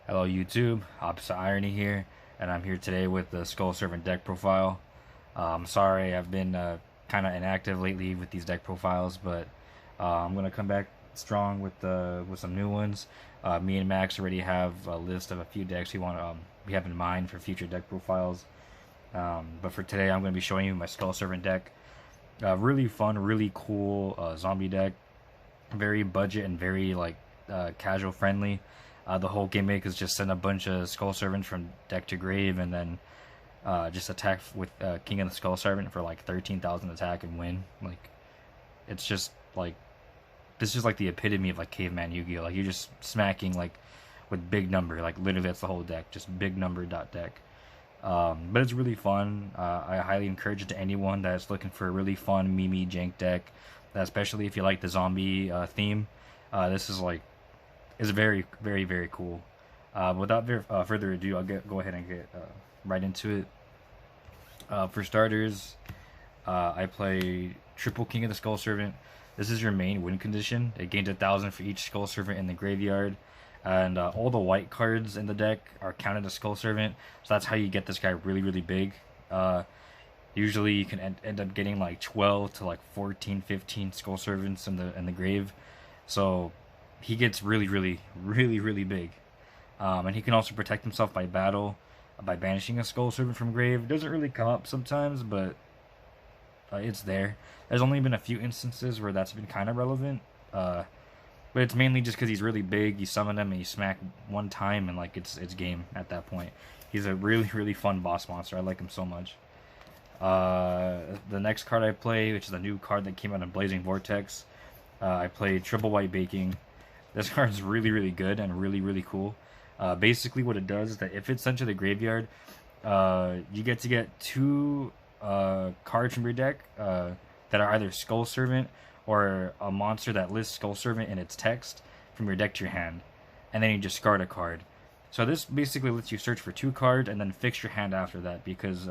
Hello YouTube, Opposite Irony here, and I'm here today with the Skull Servant deck profile. Sorry, I've been kind of inactive lately with these deck profiles, but I'm gonna come back strong with some new ones. Me and Max already have a list of a few decks we have in mind for future deck profiles. But for today, I'm gonna be showing you my Skull Servant deck. Really fun, really cool zombie deck. Very budget and very casual friendly. The whole gimmick is just send a bunch of Skull Servants from deck to grave, and then just attack with King of the Skull Servant for like 13,000 attack and win. Like, it's just like this is like the epitome of like caveman Yu-Gi-Oh. Like, you're just smacking like with big number. Like, literally that's the whole deck, just big number dot deck. But it's really fun. I highly encourage it to anyone that's looking for a really fun Mimi jank deck, especially if you like the zombie theme. This is very, very, very cool. Without further ado, go ahead and get right into it. For starters, I play triple King of the Skull Servant. This is your main win condition. It gains 1,000 for each Skull Servant in the graveyard, and all the white cards in the deck are counted as Skull Servant. So that's how you get this guy really, really big. Usually you can end up getting like 12 to like 14, 15 Skull Servants in the grave. So he gets really, really, really, really big. And he can also protect himself by battle by banishing a Skull Servant from grave. It doesn't really come up sometimes, but it's there. There's only been a few instances where that's been kind of relevant. But it's mainly just because he's really big. You summon him and you smack one time, and like it's game at that point. He's a really, really fun boss monster. I like him so much. The next card I play, which is a new card that came out in Blazing Vortex, I play Triple White Baking. This card is really, really good and really, really cool. Basically what it does is that if it's sent to the graveyard, you get to get two cards from your deck that are either Skull Servant or a monster that lists Skull Servant in its text from your deck to your hand. And then you discard a card. So this basically lets you search for two cards and then fix your hand after that, because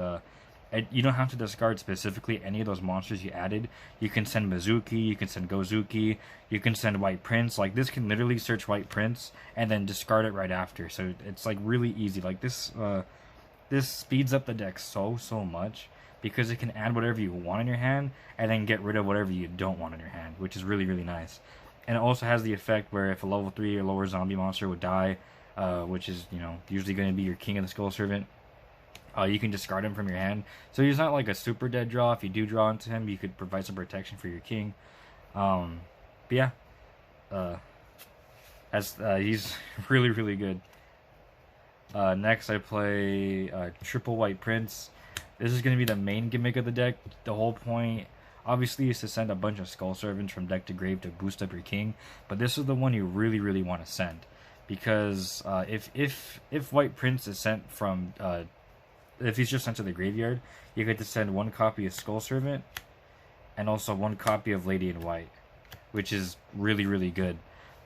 you don't have to discard specifically any of those monsters you added. You can send Mizuki, you can send Gozuki, you can send White Prince. Like, this can literally search White Prince and then discard it right after. So it's like really easy. Like, this speeds up the deck so much, because it can add whatever you want in your hand and then get rid of whatever you don't want in your hand, which is really, really nice. And it also has the effect where if a level 3 or lower zombie monster would die, which is, usually going to be your King of the Skull Servant, you can discard him from your hand. So he's not like a super dead draw. If you do draw into him, you could provide some protection for your king. But yeah, he's really, really good. Next, I play Triple White Prince. This is going to be the main gimmick of the deck. The whole point, obviously, is to send a bunch of Skull Servants from deck to grave to boost up your king. But this is the one you really, really want to send, because if White Prince is sent from if he's just sent to the graveyard, you get to send one copy of Skull Servant and also one copy of Lady in White, which is really, really good,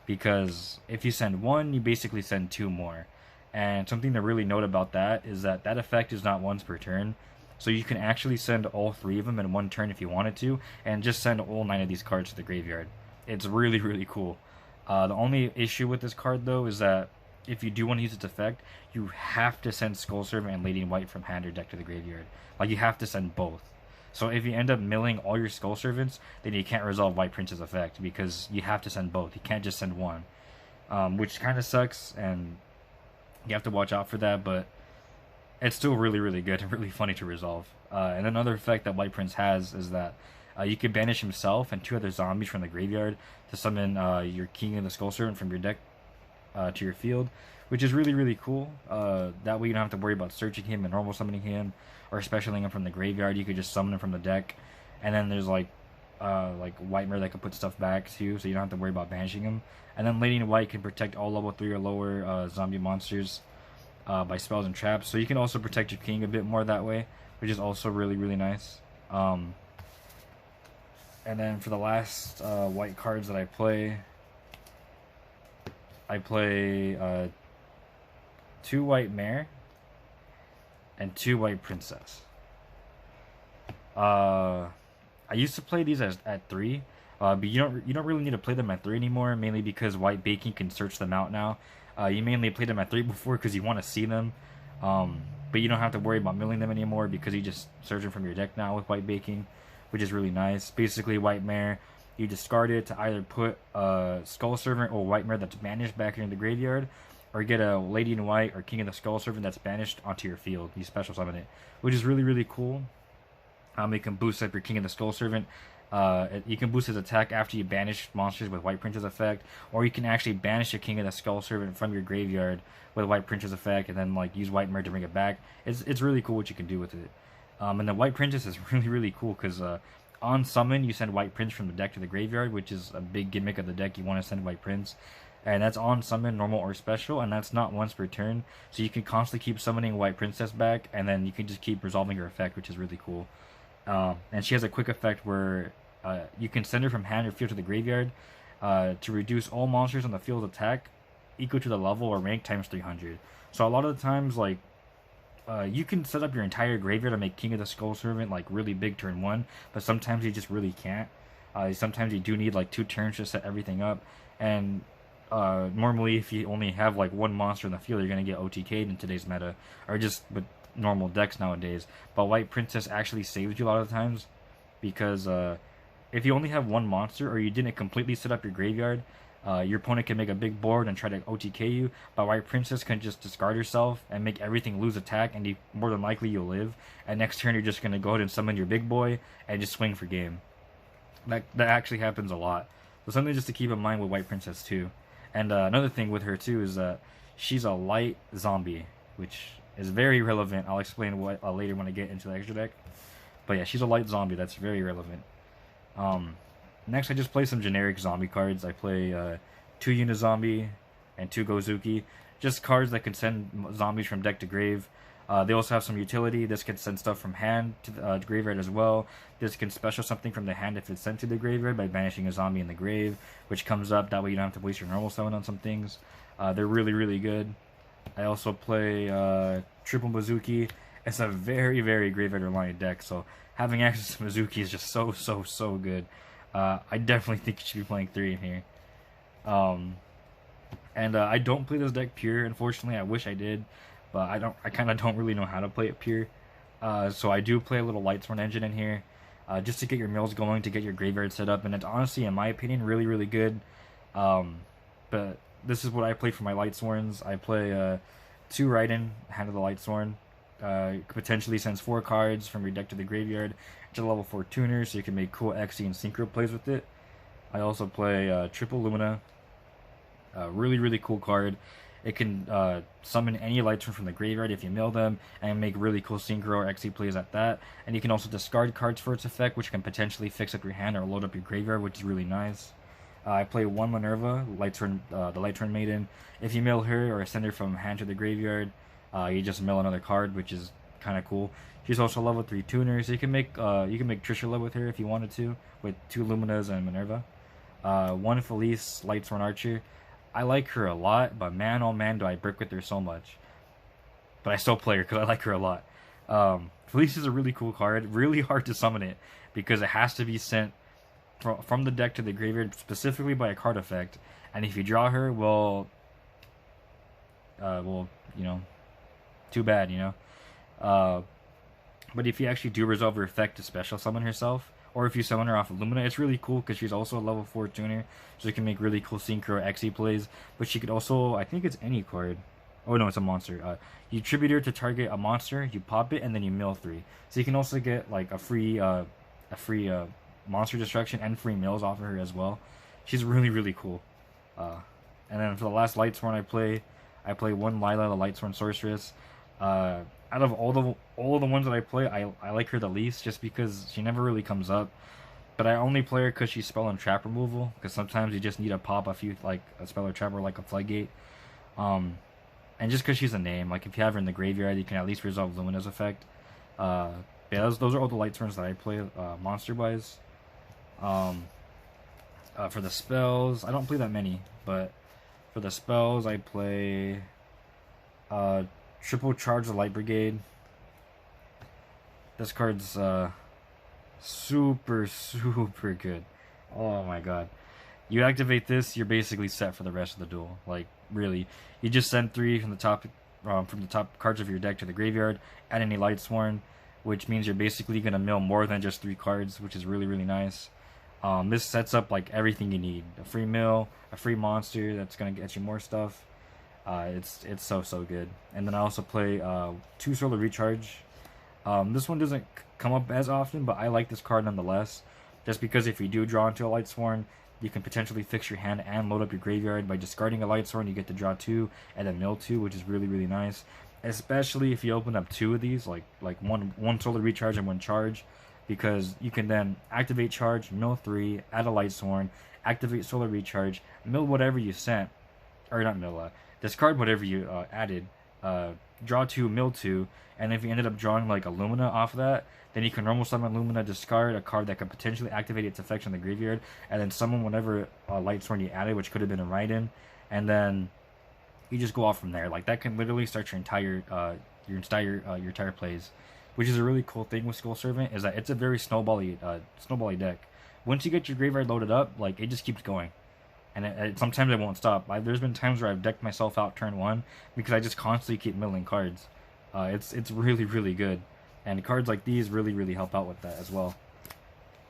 because if you send one, you basically send two more. And something to really note about that is that effect is not once per turn, so you can actually send all three of them in one turn if you wanted to, and just send all 9 of these cards to the graveyard. It's really, really cool. The only issue with this card, though, is that if you do want to use its effect, you have to send Skull Servant and Lady in White from hand or deck to the graveyard. Like, you have to send both. So if you end up milling all your Skull Servants, then you can't resolve White Prince's effect, because you have to send both. You can't just send one, which kind of sucks, and you have to watch out for that, but it's still really, really good and really funny to resolve. And another effect that White Prince has is that you can banish himself and 2 other zombies from the graveyard to summon your King of the Skull Servant from your deck to your field, which is really, really cool. That way you don't have to worry about searching him and normal summoning him or specialing him from the graveyard. You could just summon him from the deck, and then there's like Whitemare that can put stuff back too, so you don't have to worry about banishing him. And then Lady in White can protect all level 3 or lower zombie monsters by spells and traps, so you can also protect your king a bit more that way, which is also really, really nice. And then for the last white cards that I play 2 White Mare and 2 White Princess. I used to play these at 3, but you don't really need to play them at 3 anymore, mainly because White Baking can search them out now. You mainly play them at 3 before because you want to see them, but you don't have to worry about milling them anymore because you just search them from your deck now with White Baking, which is really nice. Basically, White Mare, you discard it to either put a Skull Servant or White Mare that's banished back into the graveyard, or get a Lady in White or King of the Skull Servant that's banished onto your field. You special summon it, which is really, really cool. It can boost up your King of the Skull Servant. You can boost his attack after you banish monsters with White Prince's effect, or you can actually banish your King of the Skull Servant from your graveyard with White Prince's effect, and then like use White Mare to bring it back. It's really cool what you can do with it. And the White Princess is really, really cool because on summon you send White Prince from the deck to the graveyard, which is a big gimmick of the deck. You want to send White Prince, and that's on summon, normal or special, and that's not once per turn. So you can constantly keep summoning White Princess back, and then you can just keep resolving her effect, which is really cool. And she has a quick effect where you can send her from hand or field to the graveyard to reduce all monsters on the field attack equal to the level or rank times 300. So a lot of the times, like, you can set up your entire graveyard to make King of the Skull Servant like really big turn 1, but sometimes you just really can't. Sometimes you do need like 2 turns to set everything up, and normally if you only have like 1 monster in the field, you're gonna get OTK'd in today's meta, or just with normal decks nowadays. But White Princess actually saves you a lot of times because if you only have 1 monster or you didn't completely set up your graveyard, your opponent can make a big board and try to OTK you, but White Princess can just discard herself and make everything lose attack, and more than likely you'll live. And next turn you're just going to go ahead and summon your big boy and just swing for game. That actually happens a lot. So something just to keep in mind with White Princess too. And another thing with her too is that she's a light zombie, which is very relevant. I'll explain what later when I get into the extra deck. But yeah, she's a light zombie. That's very relevant. Next, I just play some generic zombie cards. I play 2 Unizombie and 2 Gozuki. Just cards that can send zombies from deck to grave. They also have some utility. This can send stuff from hand to the graveyard as well. This can special something from the hand if it's sent to the graveyard by banishing a zombie in the grave, which comes up. That way you don't have to waste your normal summon on some things. They're really, really good. I also play Triple Mizuki. It's a very, very graveyard-reliant deck, so having access to Mizuki is just so good. I definitely think you should be playing 3 in here. I don't play this deck pure, unfortunately. I wish I did, but I kind of don't really know how to play it pure. So I do play a little Lightsworn engine in here, just to get your mills going, to get your graveyard set up, and it's honestly, in my opinion, really, really good. But this is what I play for my Lightsworns. I play 2 Raiden, Hand of the Lightsworn. Potentially sends 4 cards from your deck to the graveyard. It's a level 4 tuner, so you can make cool XE and Synchro plays with it. I also play Triple Lumina. Really, really cool card. It can summon any Lightsworn from the graveyard if you mill them, and make really cool Synchro or XE plays at that. And you can also discard cards for its effect, which can potentially fix up your hand or load up your graveyard, which is really nice. I play 1 Minerva, the Lightsworn Maiden. If you mill her or send her from hand to the graveyard, you just mill another card, which is kind of cool. She's also level 3 tuner, so you can make Trishula with her if you wanted to, with 2 Luminas and Minerva. 1 Felice, Lightsworn Archer. I like her a lot, but man, oh man, do I brick with her so much. But I still play her because I like her a lot. Felice is a really cool card. Really hard to summon it because it has to be sent from the deck to the graveyard specifically by a card effect. And if you draw her, well, you know, too bad, you know. But if you actually do resolve her effect to special summon herself, or if you summon her off of Lumina, it's really cool because she's also a level 4 tuner, so you can make really cool Synchro XE plays. But she could also, I think it's any card. Oh no, it's a monster. You tribute her to target a monster, you pop it, and then you mill 3. So you can also get like a free monster destruction and free mills off of her as well. She's really, really cool. And then for the last Lightsworn I play 1 Lila, the Lightsworn Sorceress. Out of all the ones that I play, I like her the least, just because she never really comes up. But I only play her because she's spell and trap removal, because sometimes you just need to pop a few, like a spell or trap or like a floodgate. And just because she's a name, like if you have her in the graveyard, you can at least resolve Lumina's effect. Yeah, those are all the Lightsworns that I play monster wise. For the spells, I don't play that many, but for the spells I play Triple Charge the Light Brigade. This card's super good. Oh my god. You activate this, you're basically set for the rest of the duel. Like, really, you just send 3 from the top cards of your deck to the graveyard, add any Lightsworn, which means you're basically gonna mill more than just 3 cards, which is really really nice. This sets up like everything you need: a free mill, a free monster that's gonna get you more stuff. It's so good. And then I also play 2 Solar Recharge. This one doesn't come up as often, but I like this card nonetheless. Just because if you do draw into a Lightsworn, you can potentially fix your hand and load up your graveyard by discarding a Lightsworn. You get to draw 2 and then mill 2, which is really really nice. Especially if you open up 2 of these, like one Solar Recharge and 1 Charge, because you can then activate Charge, mill 3, add a Lightsworn, activate Solar Recharge, mill whatever you sent, or not mill, discard whatever you added, draw 2, mill 2, and if you ended up drawing like a Lumina off of that, then you can normal summon Lumina, discard a card that could potentially activate its effect on the graveyard, and then summon whatever Lightsworn you added, which could have been a Raiden, and then you just go off from there. Like, that can literally start your entire plays, which is a really cool thing with Skull Servant, is that it's a very snowbally deck. Once you get your graveyard loaded up, like, it just keeps going. And sometimes it won't stop. There's been times where I've decked myself out turn 1 because I just constantly keep milling cards. It's really really good, and cards like these really really help out with that as well.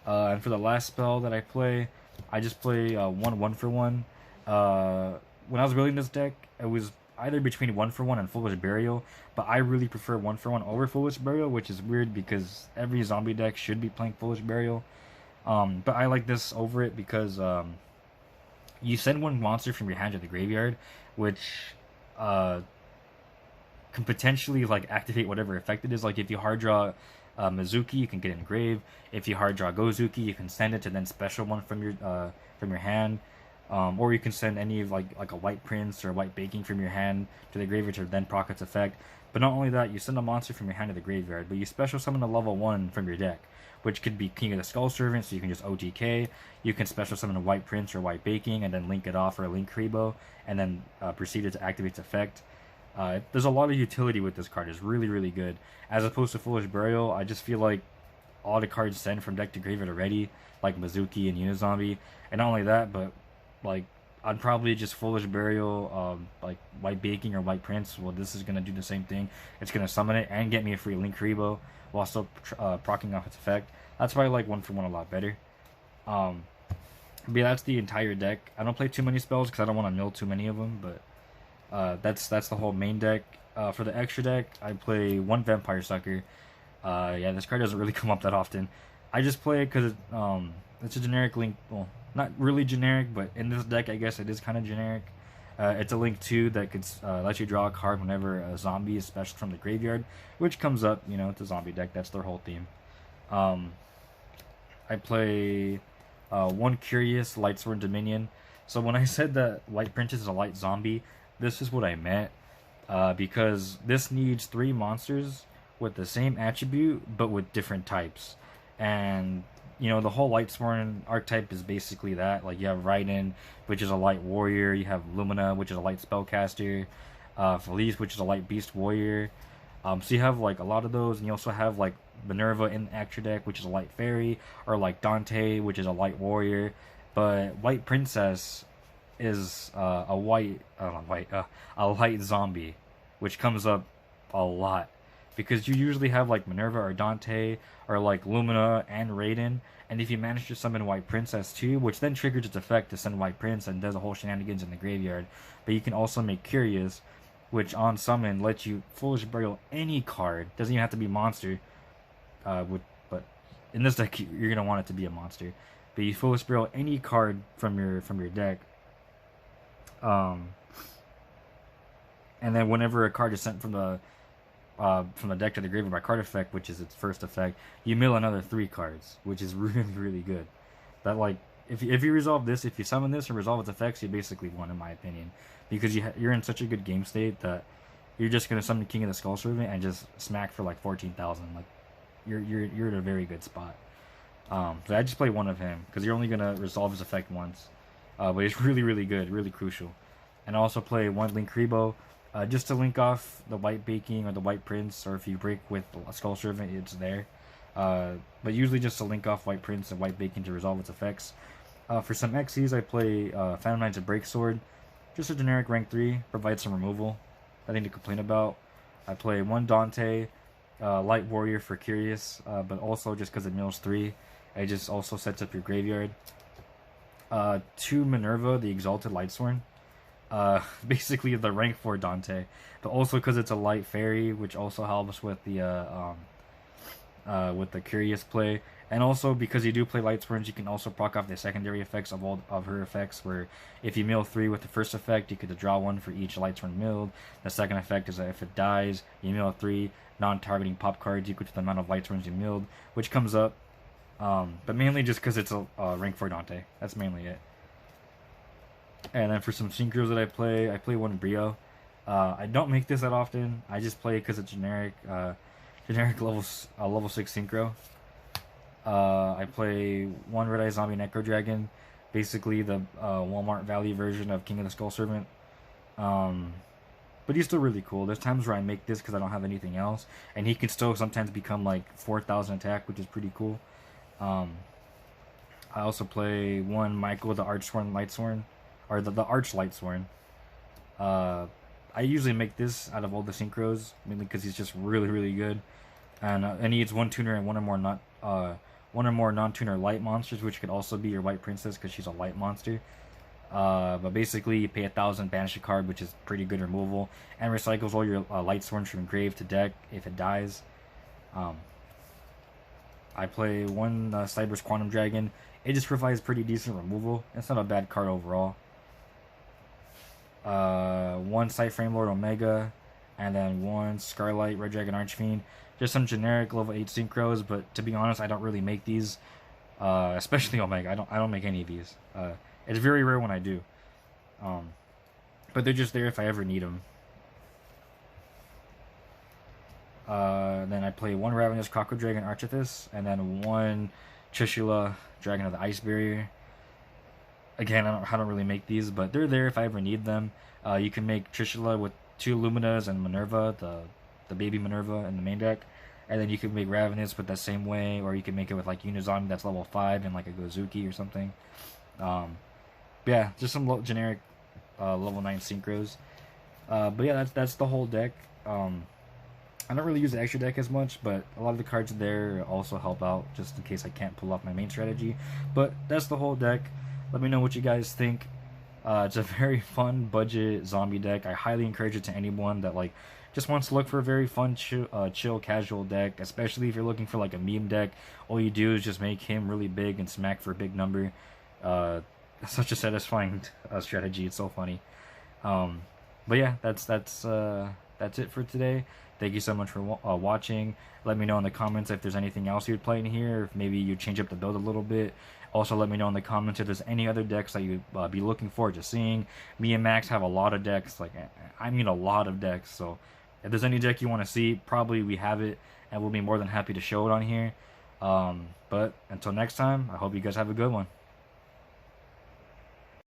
And for the last spell that I play, I just play 1 for 1. When I was building this deck, it was either between 1 for 1 and Foolish Burial, but I really prefer 1 for 1 over Foolish Burial, which is weird because every zombie deck should be playing Foolish Burial. But I like this over it because you send 1 monster from your hand to the graveyard, which can potentially like activate whatever effect it is. Like, if you hard draw Mizuki, you can get it in grave. If you hard draw Gozuki, you can send it to then special 1 from your hand. Or you can send any of like a White Prince or White Baking from your hand to the graveyard to then proc its effect. But not only that, you send a monster from your hand to the graveyard, but you special summon a level 1 from your deck, which could be King of the Skull Servant, so you can just OTK. You can special summon a White Prince or White Baking and then link it off, or a Link Kribo, and then proceed it to activate its effect. There's a lot of utility with this card. It's really really good. As opposed to Foolish Burial, I just feel like all the cards send from deck to graveyard already, like Mizuki and Unizombie. And not only that, but like, I'd probably just Foolish Burial, like White Baking or White Prince. Well, this is gonna do the same thing. It's gonna summon it and get me a free Link Kribo while still proccing off its effect. That's why I like 1 for 1 a lot better. But yeah, that's the entire deck. I don't play too many spells because I don't want to mill too many of them. But that's the whole main deck. For the extra deck, I play 1 Vampire Sucker. Yeah, this card doesn't really come up that often. I just play it because it's a generic Link. Well, not really generic, but in this deck, I guess it is kind of generic. It's a Link 2 that could let you draw a card whenever a zombie is special from the graveyard, which comes up, you know, it's a zombie deck. That's their whole theme. I play 1 Curious Lightsworn Dominion. So when I said that White Princess is a light zombie, this is what I meant. Because this needs 3 monsters with the same attribute, but with different types. And you know, the whole Lightsworn archetype is basically that. Like, you have Raiden, which is a light warrior. You have Lumina, which is a light spellcaster. Felice, which is a light beast warrior. So you have like a lot of those, and you also have like Minerva in the extra deck, which is a light fairy, or like Dante, which is a light warrior. But White Princess is a light zombie, which comes up a lot. Because you usually have like Minerva or Dante or like Lumina and Raiden, and if you manage to summon White Princess too, which then triggers its effect to send White Prince and does a whole shenanigans in the graveyard. But you can also make Curious, which on summon lets you Foolish Burial any card. Doesn't even have to be monster. But in this deck you're gonna want it to be a monster. But you Foolish Burial any card from your deck. And then whenever a card is sent from the deck to the graveyard by card effect, which is its first effect, you mill another 3 cards, which is really really good. That, like, if you resolve this, if you summon this and resolve its effects, you basically won, in my opinion, because you're in such a good game state that you're just gonna summon King of the Skull Servant and just smack for like 14,000. Like, you're in a very good spot. So I just play 1 of him because you're only gonna resolve his effect once, but it's really really good, really crucial. And I also play 1 Link Kribo. Just to link off the White Baking or the White Prince, or if you break with Skull Servant, it's there. But usually just to link off White Prince and White Baking to resolve its effects. For some Xyz, I play Phantom Knight's a Break Sword. Just a generic rank 3, provides some removal. Nothing to complain about. I play one Dante, Light Warrior for Curious, but also just because it mills 3, it just also sets up your graveyard. 2 Minerva, the Exalted Lightsworn. Basically the rank 4 Dante, but also because it's a light fairy, which also helps with the Curious play. And also because you do play Lightsworns, you can also proc off the secondary effects of all of her effects, where if you mill 3 with the first effect, you could draw 1 for each Lightsworn milled. The second effect is that if it dies, you mill 3 non-targeting pop cards equal to the amount of Lightsworns you milled, which comes up. But mainly just because it's a rank 4 Dante. That's mainly it. And then for some synchros that I play one YuGiOh. I don't make this that often. I just play it because it's generic level 6 synchro. I play one Red Eye Zombie Necro Dragon, basically the Walmart Valley version of King of the Skull Servant. But he's still really cool. There's times where I make this because I don't have anything else, and he can still sometimes become like 4,000 attack, which is pretty cool. I also play one Michael the Archsworn Lightsworn, or the Arch Lightsworn. I usually make this out of all the synchros, mainly because he's just really good, and he needs one tuner and one or more non-tuner light monsters, which could also be your White Princess because she's a light monster. But basically, you pay 1,000, banish a card, which is pretty good removal, and recycles all your Lightsworns from grave to deck if it dies. I play one Cyber's Quantum Dragon. It just provides pretty decent removal. It's not a bad card overall. One Sight Frame Lord Omega, and then one Scarlight Red Dragon Archfiend. Just some generic level 8 synchros, but to be honest, I don't really make these. Especially Omega. I don't make any of these. It's very rare when I do. But they're just there if I ever need them. Then I play one Ravenous Crocodile Dragon Archithis, and then one Trishula Dragon of the Ice Barrier. Again, I don't really make these, but they're there if I ever need them. You can make Trishula with 2 Luminas and Minerva, the baby Minerva in the main deck. And then you can make Ravenous with that same way, or you can make it with like Unizombie that's level 5 and like a Gozuki or something. Yeah, just some generic level 9 synchros. But yeah, that's the whole deck. I don't really use the extra deck as much, but a lot of the cards there also help out just in case I can't pull off my main strategy. But that's the whole deck. Let me know what you guys think. It's a very fun budget zombie deck. I highly encourage it to anyone that like just wants to look for a very fun, chill, casual deck. Especially if you're looking for like a meme deck. All you do is just make him really big and smack for a big number. Such a satisfying strategy. It's so funny. But yeah, that's it for today. Thank you so much for watching. Let me know in the comments if there's anything else you'd play in here, if maybe you change up the build a little bit. Also, let me know in the comments if there's any other decks that you'd be looking forward to seeing. Me and Max have a lot of decks, like I mean a lot of decks, so if there's any deck you want to see, probably we have it, and we'll be more than happy to show it on here. But until next time, I hope you guys have a good one.